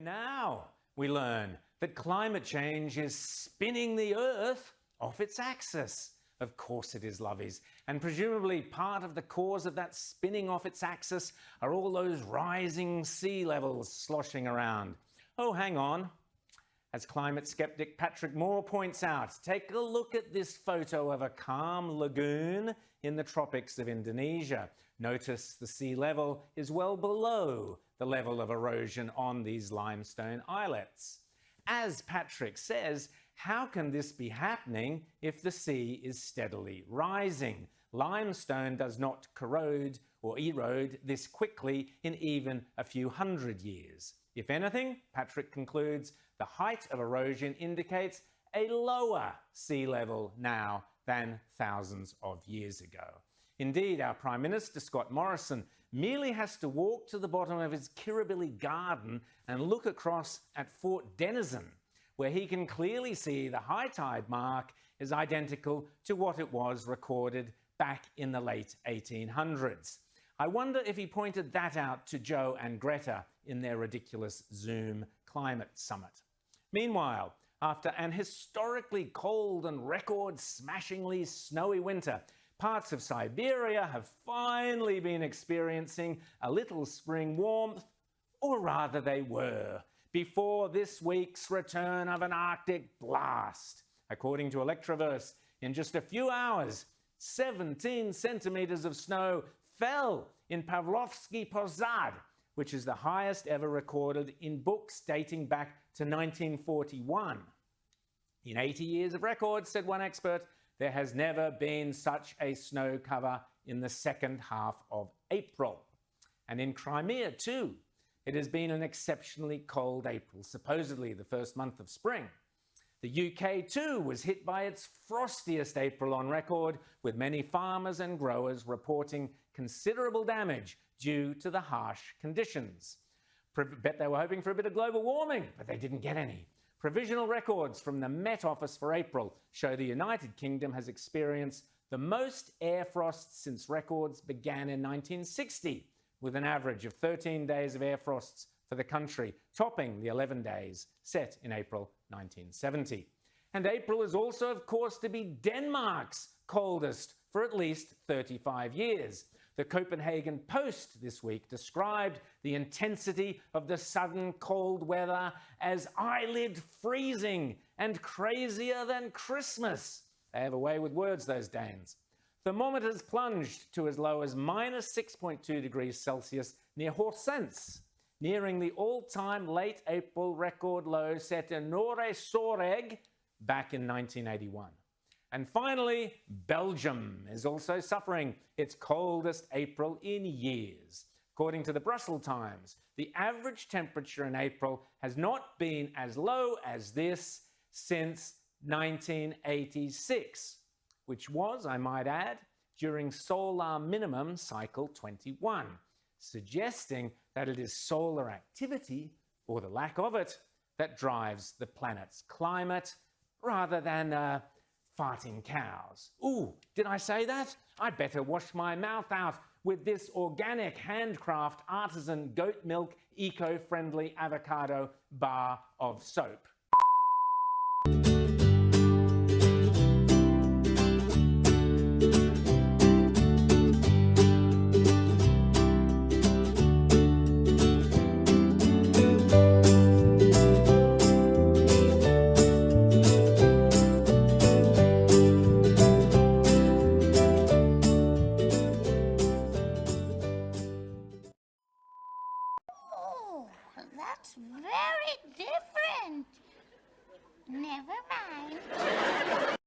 Now we learn that climate change is spinning the Earth off its axis. Of course it is, lovies. And presumably part of the cause of that spinning off its axis are all those rising sea levels sloshing around. Oh, hang on. As climate skeptic Patrick Moore points out, take a look at this photo of a calm lagoon in the tropics of Indonesia. Notice the sea level is well below the level of erosion on these limestone islets. As Patrick says, how can this be happening if the sea is steadily rising? Limestone does not corrode or erode this quickly in even a few hundred years. If anything, Patrick concludes, the height of erosion indicates a lower sea level now than thousands of years ago. Indeed, our Prime Minister, Scott Morrison, merely has to walk to the bottom of his Kirribilli garden and look across at Fort Denison, where he can clearly see the high tide mark is identical to what it was recorded back in the late 1800s. I wonder if he pointed that out to Joe and Greta in their ridiculous Zoom climate summit. Meanwhile, after an historically cold and record-smashingly snowy winter, parts of Siberia have finally been experiencing a little spring warmth, or rather they were, before this week's return of an Arctic blast. According to Electroverse, in just a few hours, 17 centimetres of snow fell in Pavlovsky Posad, which is the highest ever recorded in books dating back to 1941. In 80 years of records, said one expert, there has never been such a snow cover in the second half of April. And in Crimea too, it has been an exceptionally cold April, supposedly the first month of spring. The UK too was hit by its frostiest April on record, with many farmers and growers reporting considerable damage due to the harsh conditions. Bet they were hoping for a bit of global warming, but they didn't get any. Provisional records from the Met Office for April show the United Kingdom has experienced the most air frosts since records began in 1960, with an average of 13 days of air frosts for the country, topping the 11 days set in April 1970. And April is also, of course, to be Denmark's coldest for at least 35 years. The Copenhagen Post this week described the intensity of the sudden cold weather as eyelid freezing and crazier than Christmas. They have a way with words, those Danes. Thermometers plunged to as low as minus 6.2 degrees Celsius near Horsens, nearing the all-time late April record low set in Nore Soreg back in 1981. And finally, Belgium is also suffering its coldest April in years. According to the Brussels Times, the average temperature in April has not been as low as this since 1986, which was, I might add, during solar minimum cycle 21, suggesting that it is solar activity, or the lack of it, that drives the planet's climate, rather than farting cows. Ooh, did I say that? I'd better wash my mouth out with this organic handcraft artisan goat milk eco-friendly avocado bar of soap. That's very different. Never mind.